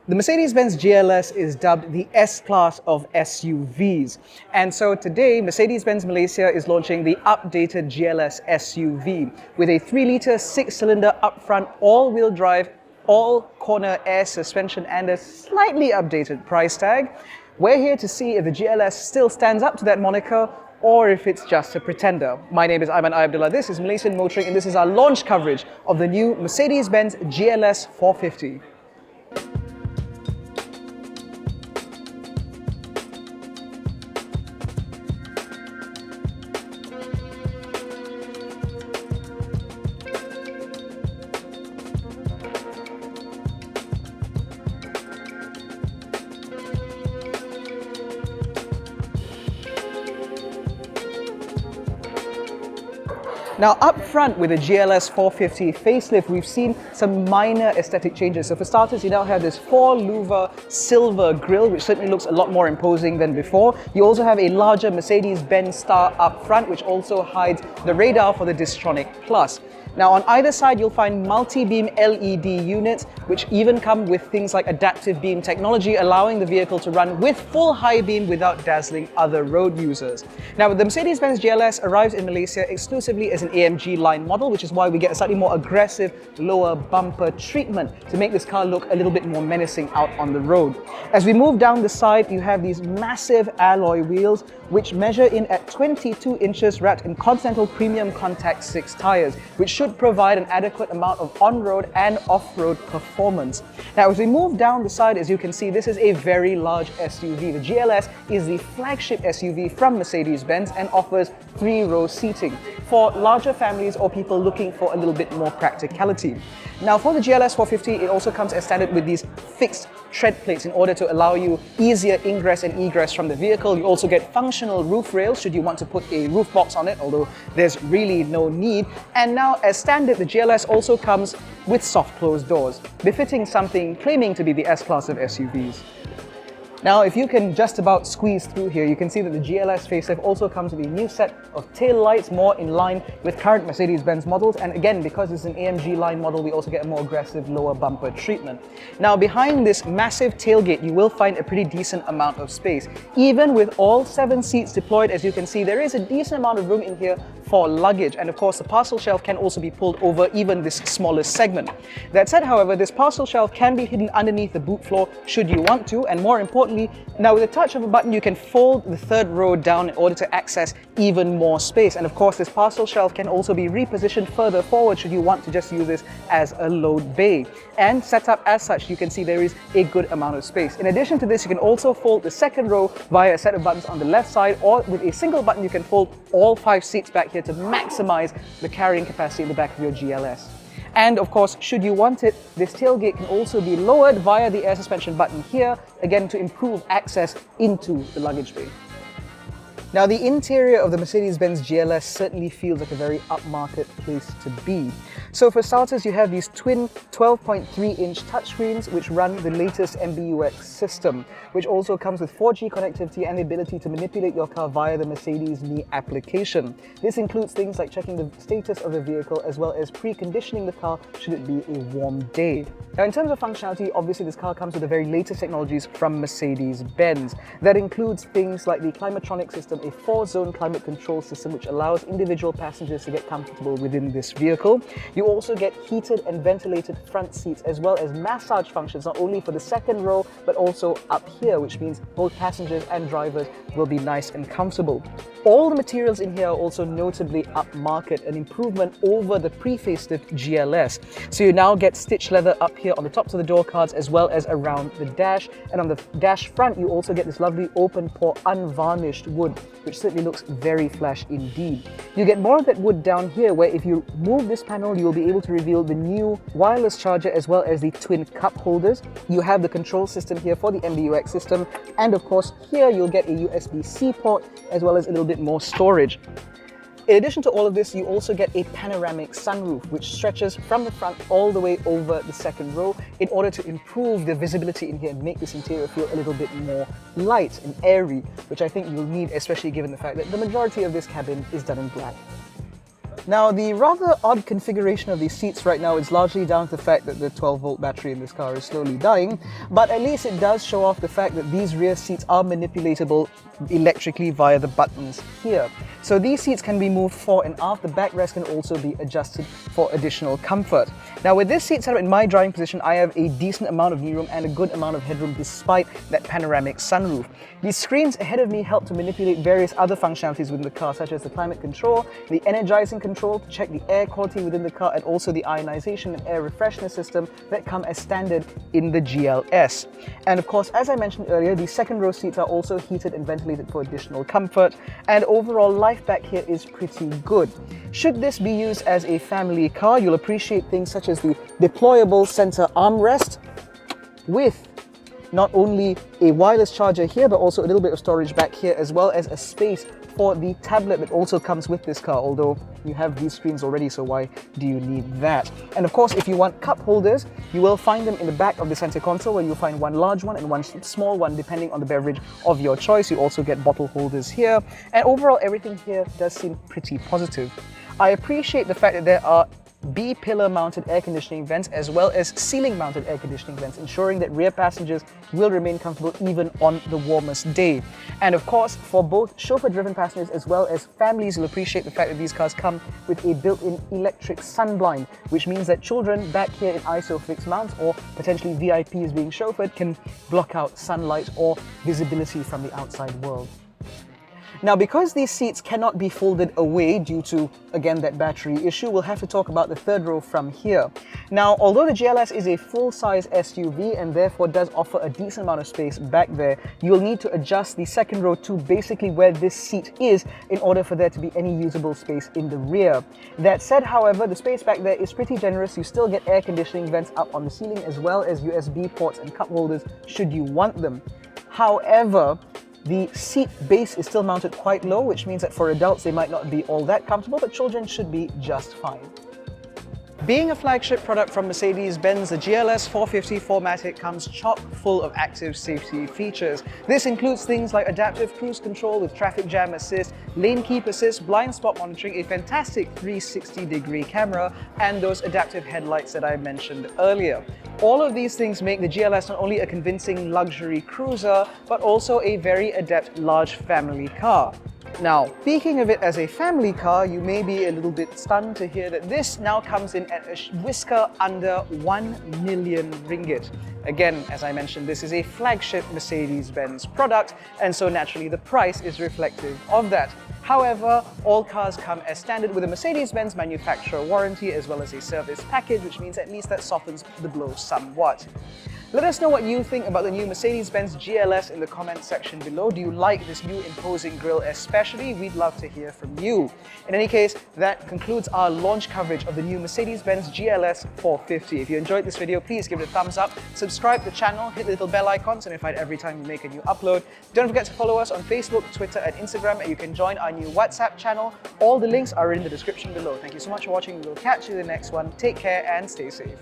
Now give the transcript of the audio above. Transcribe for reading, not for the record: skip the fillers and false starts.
The Mercedes-Benz GLS is dubbed the S-Class of SUVs. And so today, Mercedes-Benz Malaysia is launching the updated GLS SUV with a 3-litre 6-cylinder upfront all-wheel drive, all-corner air suspension and a slightly updated price tag. We're here to see if the GLS still stands up to that moniker or if it's just a pretender. My name is ABDULLAH, this is Malaysian Motoring, and this is our launch coverage of the new Mercedes-Benz GLS450. Now up front with the GLS 450 facelift, we've seen some minor aesthetic changes. So for starters, you now have this 4-louver silver grille, which certainly looks a lot more imposing than before. You also have a larger Mercedes-Benz star up front, which also hides the radar for the Distronic Plus. Now on either side, you'll find multi-beam LED units, which even come with things like adaptive beam technology, allowing the vehicle to run with full high beam without dazzling other road users. Now the Mercedes-Benz GLS arrives in Malaysia exclusively as an AMG line model, which is why we get a slightly more aggressive lower bumper treatment to make this car look a little bit more menacing out on the road. As we move down the side, you have these massive alloy wheels, which measure in at 22 inches, wrapped in Continental Premium Contact 6 tires, which should provide an adequate amount of on-road and off-road performance. Now, as we move down the side, as you can see, this is a very large SUV. The GLS is the flagship SUV from Mercedes-Benz and offers 3-row seating for larger families or people looking for a little bit more practicality. Now, for the GLS 450, it also comes as standard with these fixed tread plates in order to allow you easier ingress and egress from the vehicle. You also get functional roof rails should you want to put a roof box on it, although there's really no need. And now, as standard, the GLS also comes with soft closed doors, befitting something claiming to be the S-Class of SUVs. Now, if you can just about squeeze through here, you can see that the GLS facelift also comes with a new set of tail lights, more in line with current Mercedes-Benz models. And again, because it's an AMG line model, we also get a more aggressive lower bumper treatment. Now, behind this massive tailgate, you will find a pretty decent amount of space. Even with all 7 seats deployed, as you can see, there is a decent amount of room in here for luggage. And of course, the parcel shelf can also be pulled over even this smallest segment. That said, however, this parcel shelf can be hidden underneath the boot floor should you want to. And more importantly, now with a touch of a button, you can fold the 3rd row down in order to access even more space. And of course, this parcel shelf can also be repositioned further forward should you want to just use this as a load bay. And set up as such, you can see there is a good amount of space. In addition to this, you can also fold the 2nd row via a set of buttons on the left side, or with a single button, you can fold all 5 seats back here to maximize the carrying capacity in the back of your GLS. And of course, should you want it, this tailgate can also be lowered via the air suspension button here, again to improve access into the luggage bay. Now, the interior of the Mercedes-Benz GLS certainly feels like a very upmarket place to be. So for starters, you have these twin 12.3-inch touchscreens which run the latest MBUX system, which also comes with 4G connectivity and the ability to manipulate your car via the Mercedes-Me application. This includes things like checking the status of the vehicle as well as preconditioning the car should it be a warm day. Now, in terms of functionality, obviously this car comes with the very latest technologies from Mercedes-Benz. That includes things like the Climatronic system, a 4-zone climate control system which allows individual passengers to get comfortable within this vehicle. You also get heated and ventilated front seats as well as massage functions, not only for the 2nd row but also up here, which means both passengers and drivers will be nice and comfortable. All the materials in here are also notably upmarket, an improvement over the pre-facelift GLS. So you now get stitched leather up here on the tops of the door cards as well as around the dash. And on the dash front, you also get this lovely open pore unvarnished wood, which certainly looks very flash indeed. You get more of that wood down here, where if you move this panel, you will be able to reveal the new wireless charger as well as the twin cup holders. You have the control system here for the MBUX system. And of course, here you'll get a USB-C port as well as a little bit more storage. In addition to all of this, you also get a panoramic sunroof, which stretches from the front all the way over the 2nd row in order to improve the visibility in here and make this interior feel a little bit more light and airy, which I think you'll need, especially given the fact that the majority of this cabin is done in black. Now, the rather odd configuration of these seats right now is largely down to the fact that the 12-volt battery in this car is slowly dying, but at least it does show off the fact that these rear seats are manipulatable electrically via the buttons here. So these seats can be moved fore and aft. The backrest can also be adjusted for additional comfort. Now, with this seat setup in my driving position, I have a decent amount of kneeroom and a good amount of headroom despite that panoramic sunroof. These screens ahead of me help to manipulate various other functionalities within the car, such as the climate control, the energizing control to check the air quality within the car, and also the ionization and air refreshener system that come as standard in the GLS. And of course, as I mentioned earlier, the second row seats are also heated and ventilated for additional comfort, and overall life back here is pretty good. Should this be used as a family car, you'll appreciate things such as the deployable center armrest with not only a wireless charger here, but also a little bit of storage back here, as well as a space for the tablet that also comes with this car, although you have these screens already, so why do you need that? And of course, if you want cup holders, you will find them in the back of the center console, where you'll find one large one and one small one, depending on the beverage of your choice. You also get bottle holders here, and overall everything here does seem pretty positive. I appreciate the fact that there are B-pillar mounted air conditioning vents as well as ceiling mounted air conditioning vents, ensuring that rear passengers will remain comfortable even on the warmest day. And of course, for both chauffeur-driven passengers as well as families, you'll appreciate the fact that these cars come with a built-in electric sunblind, which means that children back here in ISOFIX mounts or potentially VIPs being chauffeured can block out sunlight or visibility from the outside world. Now, because these seats cannot be folded away due to, again, that battery issue, we'll have to talk about the third row from here. Now, although the GLS is a full-size SUV and therefore does offer a decent amount of space back there, you'll need to adjust the second row to basically where this seat is in order for there to be any usable space in the rear. That said, however, the space back there is pretty generous. You still get air conditioning vents up on the ceiling as well as USB ports and cup holders should you want them. However, the seat base is still mounted quite low, which means that for adults they might not be all that comfortable, but children should be just fine. Being a flagship product from Mercedes-Benz, the GLS450 4MATIC comes chock full of active safety features. This includes things like adaptive cruise control with traffic jam assist, lane keep assist, blind spot monitoring, a fantastic 360-degree camera, and those adaptive headlights that I mentioned earlier. All of these things make the GLS not only a convincing luxury cruiser, but also a very adept large family car. Now, speaking of it as a family car, you may be a little bit stunned to hear that this now comes in at a whisker under 1 million ringgit. Again, as I mentioned, this is a flagship Mercedes-Benz product, and so naturally the price is reflective of that. However, all cars come as standard with a Mercedes-Benz manufacturer warranty as well as a service package, which means at least that softens the blow somewhat. Let us know what you think about the new Mercedes-Benz GLS in the comments section below. Do you like this new imposing grille especially? We'd love to hear from you. In any case, that concludes our launch coverage of the new Mercedes-Benz GLS 450. If you enjoyed this video, please give it a thumbs up, subscribe to the channel, hit the little bell icon so notified every time we make a new upload. Don't forget to follow us on Facebook, Twitter and Instagram, and you can join our new WhatsApp channel. All the links are in the description below. Thank you so much for watching. We'll catch you in the next one. Take care and stay safe.